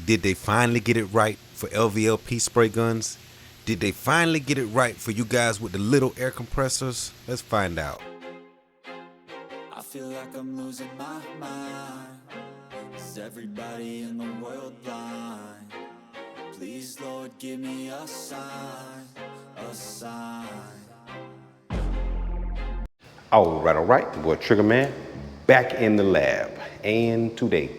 Did they finally get it right for LVLP spray guns? Did they finally get it right for you guys with the little air compressors? Let's find out. I feel like I'm losing my mind. Is everybody in the world blind? Please, Lord, give me a sign, a sign. All right, boy Trigger Man, back in the lab. And today,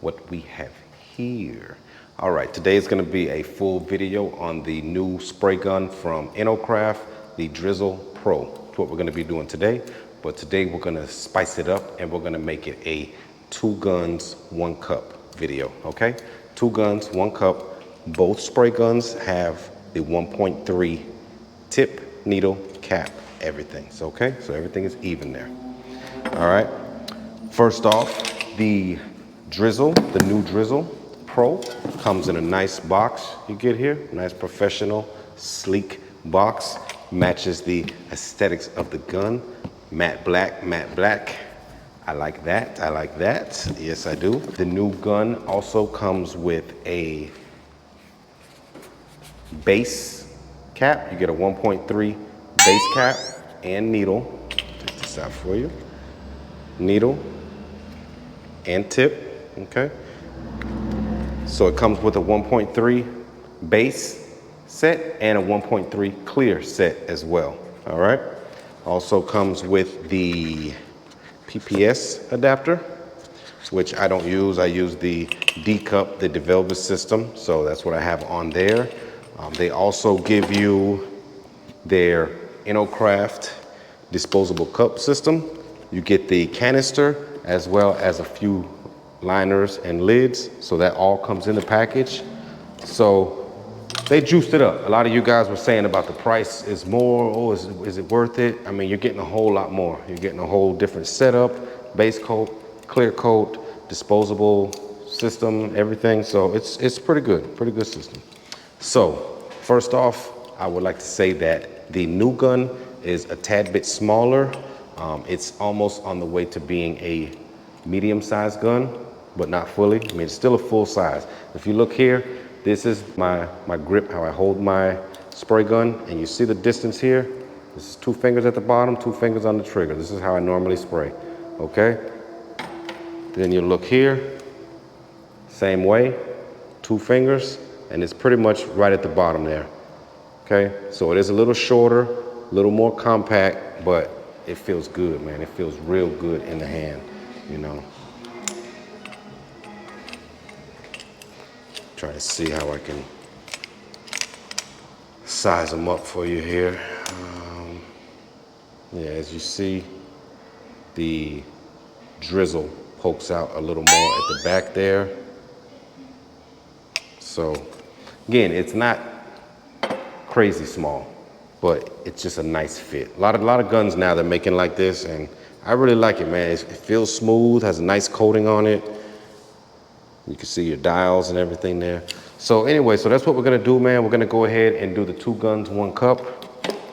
what we have here. All right, today is gonna be a full video on the new spray gun from Inokraft, the Drizzle Pro. That's what we're gonna be doing today. But today we're gonna spice it up and we're gonna make it a 2 guns, 1 cup video, okay? 2 guns, 1 cup. Both spray guns have the 1.3 tip, needle, cap, everything. So, okay, so everything is even there. All right, first off, the Drizzle, the new Drizzle Pro comes in a nice box you get here. Nice professional, sleek box. Matches the aesthetics of the gun. Matte black, matte black. I like that, I like that. Yes, I do. The new gun also comes with a base cap. You get a 1.3 base cap and needle. Take this out for you. Needle and tip, okay? So it comes with a 1.3 base set and a 1.3 clear set as well, all right? Also comes with the PPS adapter, which I don't use. I use the D-cup, the Vevor system, so that's what I have on there. They also give you their Inokraft disposable cup system. You get the canister as well as a few liners and lids, so that all comes in the package. So they juiced it up. A lot of you guys were saying about the price is more. Oh, is it worth it? I mean, you're getting a whole lot more. You're getting a whole different setup, base coat, clear coat, disposable system, everything. So it's pretty good system. So first off, I would like to say that the new gun is a tad bit smaller. It's almost on the way to being a medium-sized gun, but not fully. I mean, it's still a full size. If you look here, this is my grip, how I hold my spray gun, and you see the distance here? This is 2 fingers at the bottom, 2 fingers on the trigger. This is how I normally spray, okay? Then you look here, same way, 2 fingers, and it's pretty much right at the bottom there, okay? So it is a little shorter, a little more compact, but it feels good, man. It feels real good in the hand, you know. Try to see how I can size them up for you here. Yeah, as you see, the drizzle pokes out a little more at the back there. So again, it's not crazy small, but it's just a nice fit. A lot of guns now they're making like this, and I really like it, man. It feels smooth, has a nice coating on it. You can see your dials and everything there. So anyway, so that's what we're gonna do, man. We're gonna go ahead and do the 2 guns, 1 cup,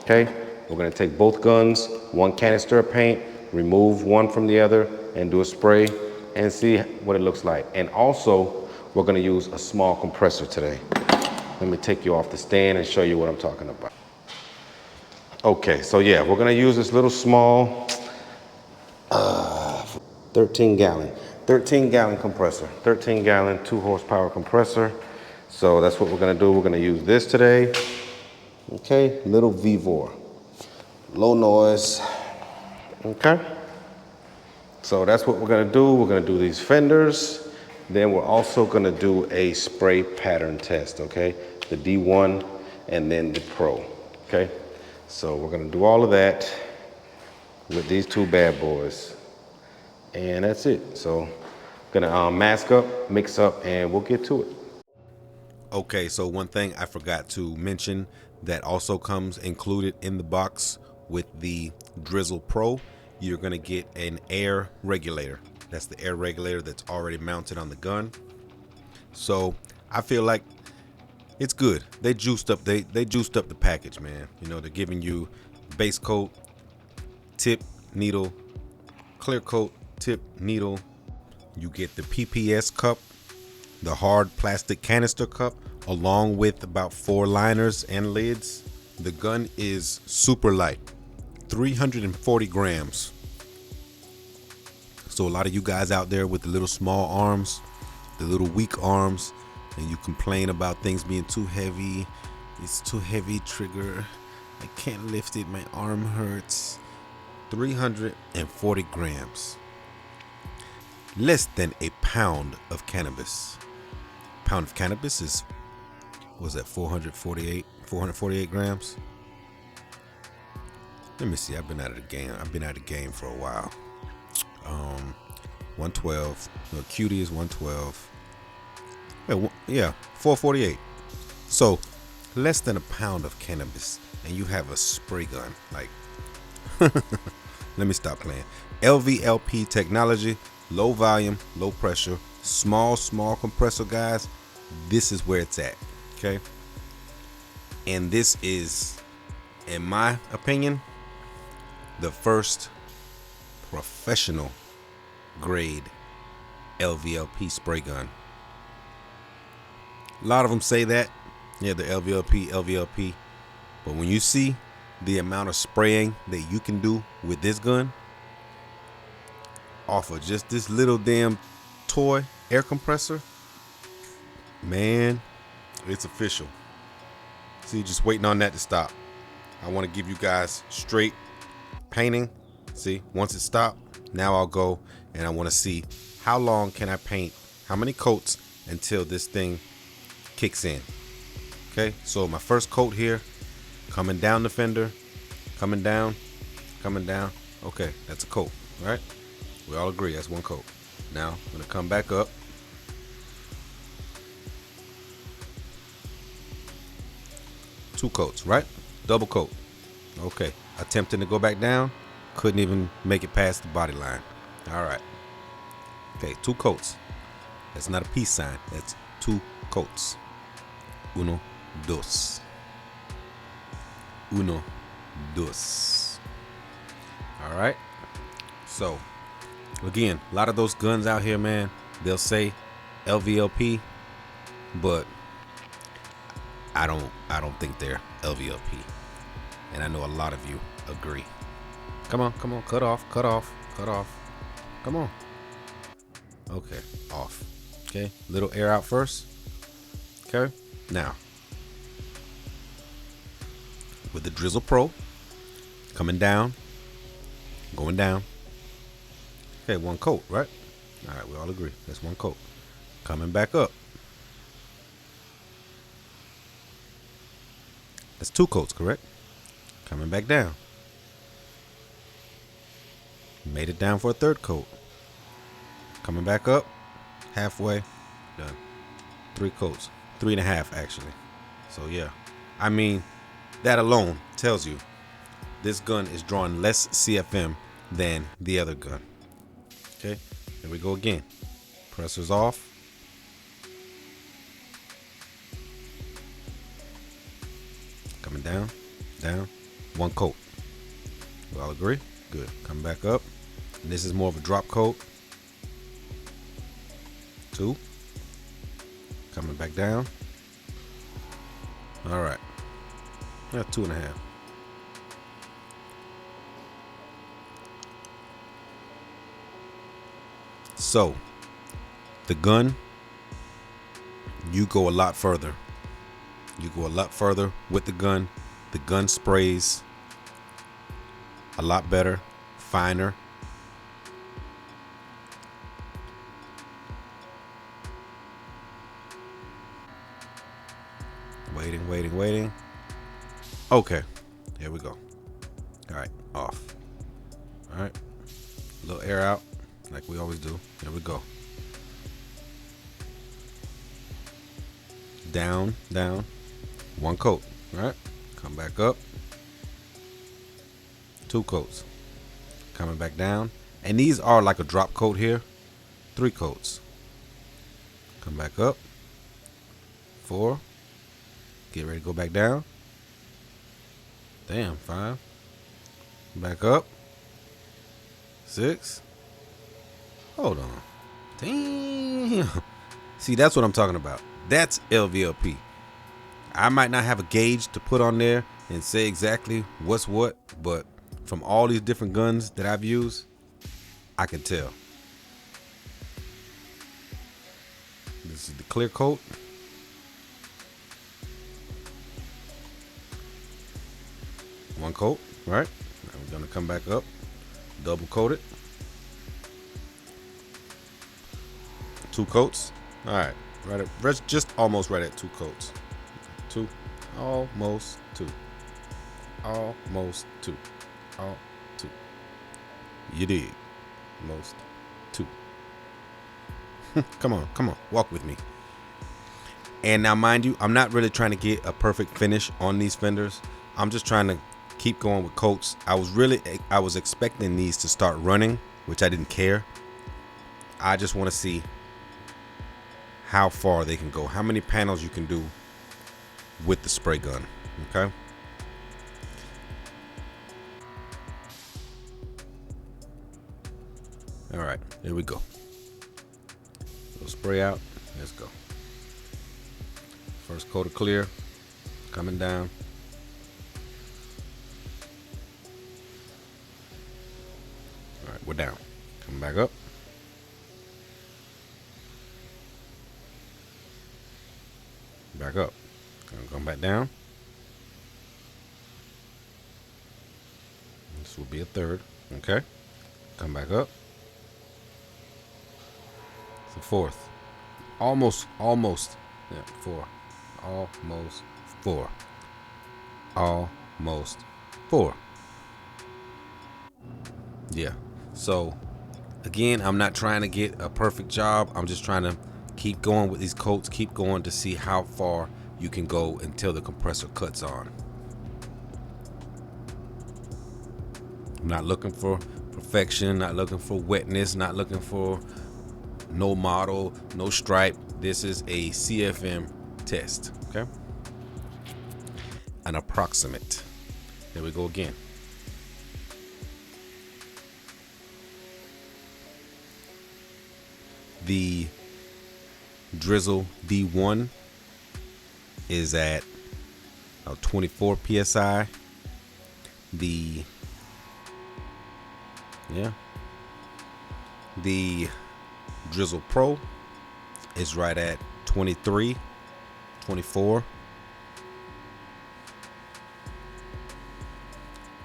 okay? We're gonna take both guns, 1 canister of paint, remove one from the other, and do a spray and see what it looks like. And also, we're gonna use a small compressor today. Let me take you off the stand and show you what I'm talking about. Okay, so yeah, we're gonna use this little small 13 gallon compressor, 13 gallon, 2 horsepower compressor. So that's what we're gonna do. We're gonna use this today. Okay, little Vevor, low noise, okay? So that's what we're gonna do. We're gonna do these fenders. Then we're also gonna do a spray pattern test, okay? The D1 and then the Pro, okay? So we're gonna do all of that with these 2 bad boys. And that's it. So gonna mask up, mix up, and we'll get to it. Okay, so one thing I forgot to mention that also comes included in the box with the Drizzle Pro, you're gonna get an air regulator. That's the air regulator that's already mounted on the gun. So I feel like it's good. They juiced up the package, man. You know, they're giving you base coat, tip, needle, clear coat, tip, needle. You get the PPS cup the hard plastic canister cup, along with about 4 liners and lids. The gun is super light, 340 grams. So a lot of you guys out there with the little small arms, the little weak arms, and you complain about things being too heavy. It's too heavy trigger. I can't lift it. My arm hurts. 340 grams. Less than a pound of cannabis. Pound of cannabis is, was that 448 grams? Let me see. I've been out of the game. I've been out of the game for a while. 112. No, cutie is 112. Yeah, 448. So less than a pound of cannabis, and you have a spray gun. Like, let me stop playing. LVLP technology, low volume, low pressure, small compressor, guys. This is where it's at. Okay. And this is, in my opinion, the first professional grade LVLP spray gun. A lot of them say that, yeah, the LVLP, but when you see the amount of spraying that you can do with this gun off of just this little damn toy air compressor, man, it's official. See, just waiting on that to stop. I want to give you guys straight painting. See, once it stopped, now I'll go and I want to see how long can I paint, how many coats until this thing kicks in. Okay, so my first coat here, coming down the fender, coming down. Okay, that's a coat, right? We all agree that's one coat. Now I'm gonna come back up. Two coats, right? Double coat. Okay, attempting to go back down, couldn't even make it past the body line. All right. Okay, 2 coats. That's not a peace sign. That's 2 coats. Uno, dos. Uno, dos. All right. So, again, a lot of those guns out here, man, they'll say LVLP, but I don't think they're LVLP. And I know a lot of you agree. Come on, cut off. Come on. Okay, off. Okay, little air out first. Okay, now with the Drizzle Pro, coming down, going down. Okay, 1 coat, right? All right, we all agree. That's 1 coat. Coming back up. That's 2 coats, correct? Coming back down. Made it down for a 3rd coat. Coming back up. Halfway. Done. 3 coats. 3.5 actually. So yeah. I mean, that alone tells you this gun is drawing less CFM than the other gun. Okay, here we go again. Pressure's off. Coming down, 1 coat. We all agree? Good. Coming back up. And this is more of a drop coat. 2. Coming back down. All right. 2.5. So, the gun, you go a lot further. You go a lot further with the gun. The gun sprays a lot better, finer. Waiting. Okay, here we go. All right, off. All right, a little air out like we always do. Here we go. Down, 1 coat, right? Come back up. 2 coats. Coming back down. And these are like a drop coat here. 3 coats. Come back up. 4. Get ready to go back down. Damn, 5. Back up. 6. Hold on. Damn. See, that's what I'm talking about. That's LVLP. I might not have a gauge to put on there and say exactly what's what, but from all these different guns that I've used, I can tell. This is the clear coat. One coat, right? Now we're gonna come back up, double coat it. 2 coats. All right, just almost right at 2 coats. 2, almost 2, almost 2, all 2. You did, most 2. Come on, walk with me. And now, mind you, I'm not really trying to get a perfect finish on these fenders. I'm just trying to keep going with coats. I was expecting these to start running, which I didn't care. I just want to see how far they can go, how many panels you can do with the spray gun. Okay. All right, here we go. We'll spray out. Let's go. First coat of clear coming down. All right, we're down. Come back up. Back up. Come back down. This will be a third. Okay. Come back up. It's a fourth. Almost. Yeah, 4. Almost 4. Almost 4. Yeah. So again, I'm not trying to get a perfect job. I'm just trying to keep going with these coats, keep going to see how far you can go until the compressor cuts on. I'm not looking for perfection, not looking for wetness, not looking for no model, no stripe. This is a CFM test, okay? An approximate. Here we go again. The Drizzle D1 is at 24 psi. The Drizzle Pro is right at 23, 24.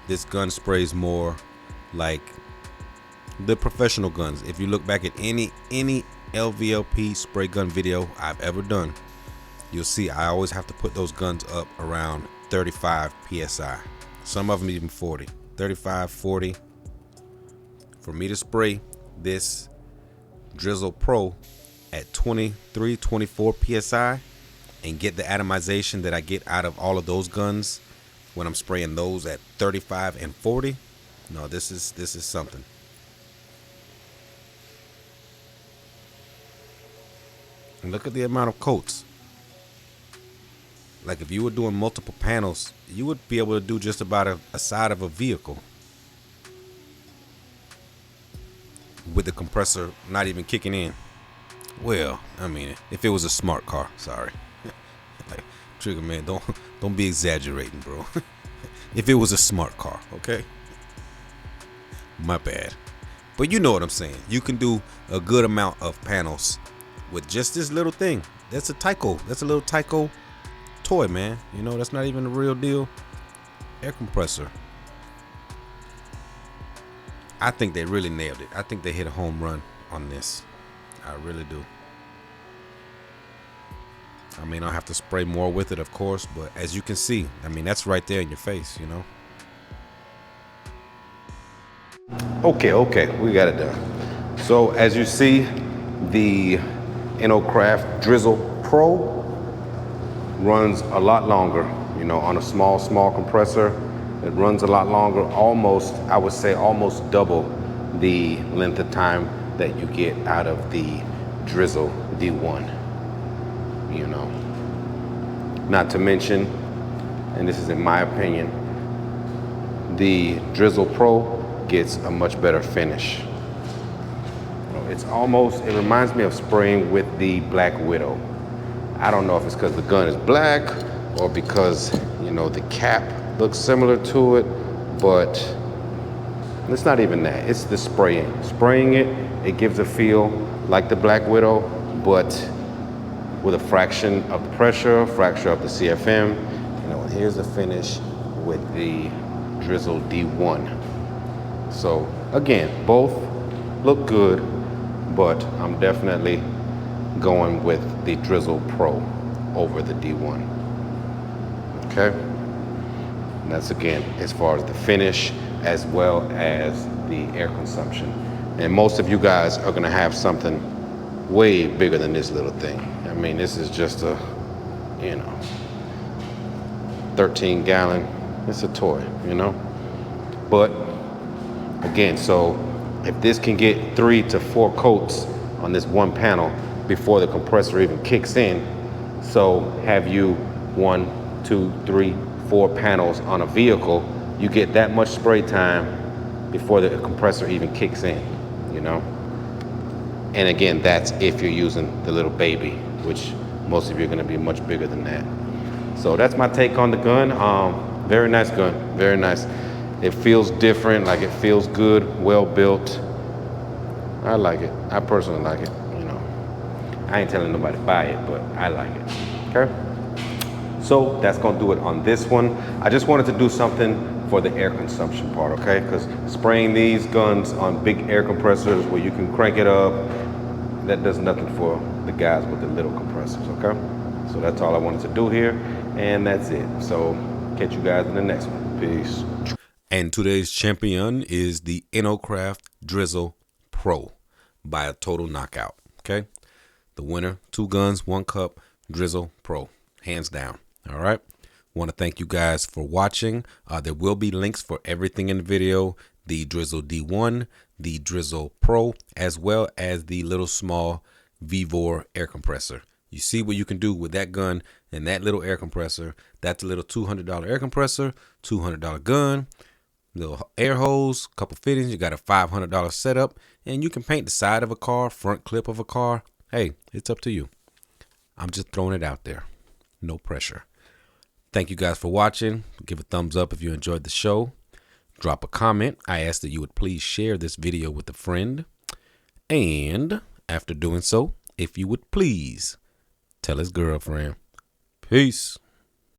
This gun sprays more like the professional guns. If you look back at any LVLP spray gun video I've ever done, you'll see I always have to put those guns up around 35 psi. Some of them even 40, 35, 40. For me to spray this Drizzle Pro at 23, 24 psi and get the atomization that I get out of all of those guns when I'm spraying those at 35 and 40, no, this is something. And look at the amount of coats. Like if you were doing multiple panels, you would be able to do just about a side of a vehicle with the compressor not even kicking in. Well, I mean, if it was a smart car, sorry. Like, Trigger man, don't be exaggerating, bro. If it was a smart car, okay? My bad. But you know what I'm saying. You can do a good amount of panels with just this little thing. That's a Tyco. That's a little Tyco toy, man. You know, that's not even the real deal air compressor. I think they really nailed it. I think they hit a home run on this. I really do. I mean, I'll have to spray more with it, of course, but as you can see, I mean, that's right there in your face, you know. Okay, we got it done. So as you see, the Inokraft Drizzle Pro runs a lot longer, you know, on a small compressor. It runs a lot longer, almost, I would say almost double the length of time that you get out of the Drizzle D1, you know. Not to mention, and this is in my opinion, the Drizzle Pro gets a much better finish. It's almost, it reminds me of spraying with the Black Widow. I don't know if it's because the gun is black or because, you know, the cap looks similar to it, but it's not even that. It's the spraying. Spraying it, it gives a feel like the Black Widow, but with a fraction of the pressure, fraction of the CFM. You know, here's the finish with the Drizzle D1. So again, both look good, but I'm definitely going with the Drizzle Pro over the D1. Okay? And that's again as far as the finish as well as the air consumption. And most of you guys are gonna have something way bigger than this little thing. I mean, this is just a, you know, 13 gallon, it's a toy, you know? But again, so if this can get 3 to 4 coats on this one panel before the compressor even kicks in, so have you 1, 2, 3, 4 panels on a vehicle, you get that much spray time before the compressor even kicks in, you know? And again, that's if you're using the little baby, which most of you are gonna be much bigger than that. So that's my take on the gun. Very nice gun, very nice. It feels different, like it feels good, well built. I like it, I personally like it, you know. I ain't telling nobody to buy it, but I like it, okay? So that's gonna do it on this one. I just wanted to do something for the air consumption part, okay? Because spraying these guns on big air compressors where you can crank it up, that does nothing for the guys with the little compressors, okay? So that's all I wanted to do here, and that's it. So catch you guys in the next one. Peace. And today's champion is the Inokraft Drizzle Pro by a total knockout, okay? The winner, 2 guns, 1 cup, Drizzle Pro, hands down, all right? Want to thank you guys for watching. There will be links for everything in the video, the Drizzle D1, the Drizzle Pro, as well as the little small Vevor air compressor. You see what you can do with that gun and that little air compressor. That's a little $200 air compressor, $200 gun, little air hose, couple fittings. You got a $500 setup, and you can paint the side of a car, front clip of a car. Hey, it's up to you. I'm just throwing it out there. No pressure. Thank you guys for watching. Give a thumbs up if you enjoyed the show. Drop a comment. I ask that you would please share this video with a friend. And after doing so, if you would please tell his girlfriend. Peace.